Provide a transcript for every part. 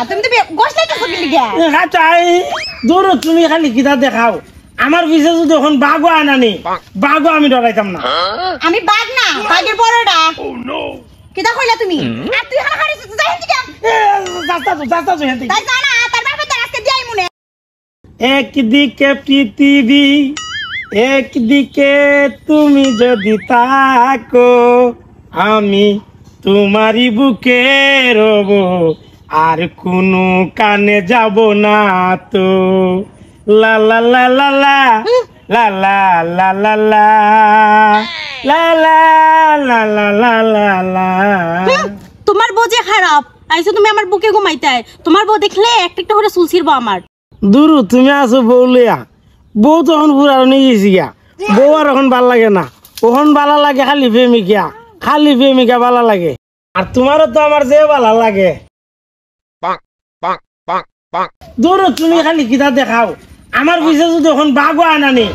তুমি তো গোশ লাইতেছো কি লিগা খাচাই দূর তুমি খালি কিতা দেখাও আমার পিছে যদি এখন বাঘও আনানি বাঘও আমি ডরাইতাম না আমি বাঘ না বাঘের বড়টা কিতা কইলা তুমি আর তুই হানা হারিস যাই দিকে যাস্তা তো হেন্তি তাই জানা তার বাপের দ্বারা আজকে দিয়াই মনে একদিকে পৃথিবী একদিকে তুমি যদি তাকো আমি তোমারই বুকে রব আর কোনো কানে যাব না তো লা লা লা লা লা লা লা লা লা লা লা লা লা লা লা লা লা তোমার বউ যে খারাপ আইছো তুমি আমার বুকে ঘুমাইতে তোমার বউ দেখলে একটা একটা করে চুল ছিড়বো আমার দুরু তুমি আছো বউ লিয়া বউ তখন পুরানো নিয়ে গেছি গিয়া বউ আর এখন ভাল লাগে না ওখন ভালো লাগে খালি প্রেমিকা ভালো লাগে আর তোমারও তো আমার যে ভালো লাগে দুরু তুমি খালি কিতা দেখাও আমার পিছে যদি এখন বাঘও আনানি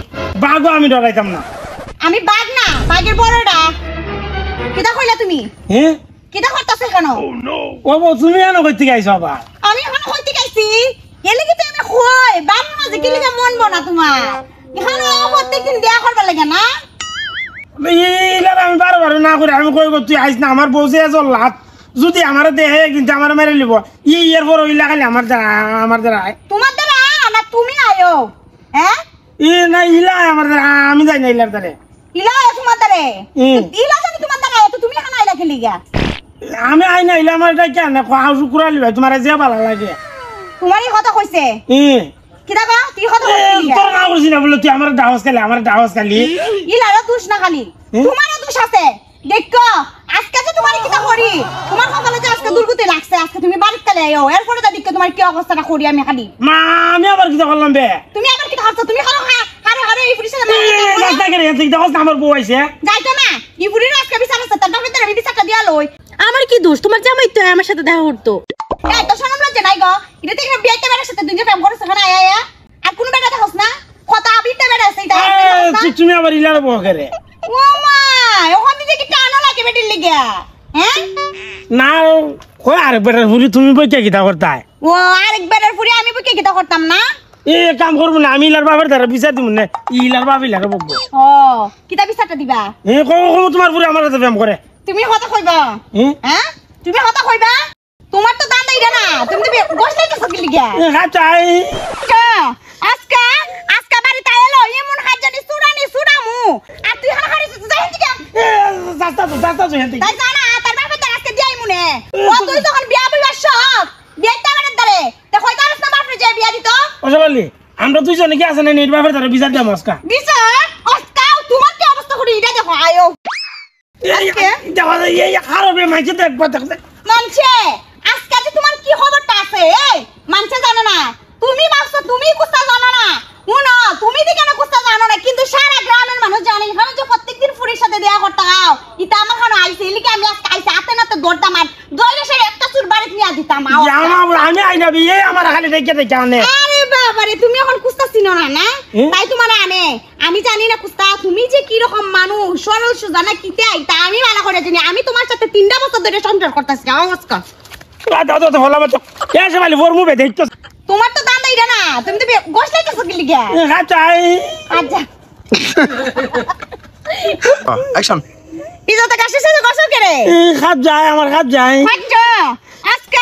বাঘও আমি ডরাইতাম না আমি বাঘ না বাঘের বড়টা কিতা কইলা তুমি হ্যাঁ কিতা করতেছ কেন ও বউ তুমি এনে কই থেকে আইছো আবার আমি এখন কইতে গাইছি এলে কি তুমি কই বামন মাঝে কি লাগা মন বনা তোমার এখানে প্রত্যেকদিন দেয়া করবা লাগে না এইলার আমি বারবার না করে আমি কই তুই আইস না আমার বউ যে জল্লাত যদি আমার দেহে একদিন আমার মেরে লিব এর পর ওইলা খালি আমার দ্বারা তোমার দ্বারা না তুমি আয়ো হ্যাঁ না ইলা আমার দ্বারা আমি যাই না ইলার দ্বারে ইলা তোমার দ্বারে ইলা যদি তোমার দ্বারা তো তুমি এখানে আইলা খেলি গা আমি আই না ইলা আমার কেন হাউস কুড়ালি ভাই তোমার যে ভালো লাগে তোমারই কথা কইছে কিটা গা তুই কথা কইলি তোর না করছিস না বলে তুই আমার ডাউস খালি ইলারও দোষ না খালি তোমারও দোষ আছে দেখো আজকে যে তোমার কিটা করি তোমার কপালে যে আজকে দুর্গতি লাগছে আজকে তুমি বাড়িতে চলে আইও এরপরে তো দেখো তোমার কি অবস্থাটা করি আমি খালি মা আমি আবার কিটা করলাম বে তুমি আবার কিটা করছো তুমি খালো হারে এই পুলিশের রাস্তা করে এত দেখো আমার বউ আইছে যাইতো না এই পুলিশের আজকে বিচার আছে তার ভিতরে আমি বিচারটা দিয়া লই আমার কি দোষ তোমার জামাই তো আমার সাথে দেখা করতো এই তো শোনো লজ্জা নাই গো এটা থেকে বিয়েতে বেড়ার সাথে দুইটা প্রেম করছ না আয়া আর কোন বেটা দেখছ না কথা আবিতে বেড়াছে এটা তুমি আবার ইলার বউ করে ও মা ওখান থেকে কি টানো লাগে বেটির লিগা হ্যাঁ না কই আরেক বেটার ফুরি তুমি বই কে কিটা করতাই ও আরেক বেটার ফুরি আমি বই কে কিটা করতাম না কাম করব না আমি ইলার বাবার দ্বারা বিচার দিব না ইলার বাবা ইলার বকবো ও কিটা বিচারটা দিবা কম তোমার ফুরি আমার সাথে প্রেম করে তুমি কথা কইবা হ্যাঁ তুমি কথা কইবা তোমার তো দান দেই না তুমি তো গোশ লাইতেছ কি লিগা খাচাই আজকা বাড়িতে এলো এমন হাজানি সুরামু আর তুই হানা হারিস যাই দিকে যাস্তা তো হেন্তি তাই জানা তার বাপের দ্বারা আজকে দিয়াই মনে ও তুই তখন বিয়া বইবার সব বিয়াতে বাড়ির দ্বারে দেখো তার না বাপরে যে বিয়া দিত ওসবলি আমরা দুইজনে কি আছে না নির বাপের দ্বারা বিচার দিলাম আজকা তোমার কি অবস্থা করি এটা দেখো আয়ো আজকে দেখো এই খারাপে মাইছে তো একবার দেখো মানছে আজকে যে তোমার কি খবরটা আছে এই মানছে জানো না তুমি ভাবছো তুমি কুস্তা জানো না শুনো তুমি দি কেন কুস্তা জানো না কিন্তু সারা গ্রামের মানুষ জানে এখানে যে প্রত্যেকদিন ফুরির সাথে দেয়া করতে আও এটা আমার খানো আইছে এলিকে আমি আজকে আইছে হাতে নাতে দৌড়তাম আর দৌড়ে সে একটা চুর বাড়িতে নিয়ে দিতাম আমি আই না বিয়ে আমার খালি দেখে আনে আরে বাবা রে তুমি এখন কুস্তা চিনো না না তাই তোমার আনে আমি জানি না কুস্তা তুমি যে কি রকম মানুষ সরল সোজা না কিতে আইতা আমি ভালো করে জানি আমি তোমার সাথে 3টা বছর ধরে সংসার করতেছি আজকে দাদা তো ভালো মত এসে বলি ওর মুভে দেখতো তোমার তো দান দেইরা না তুমি তো গোশ লাইতেছ কি লিগা খাচাই আচ্ছা অ্যাকশন ইজতে কাছে সে গোসল করে খাত যায় আমার খাত যায় আচ্ছা আজকে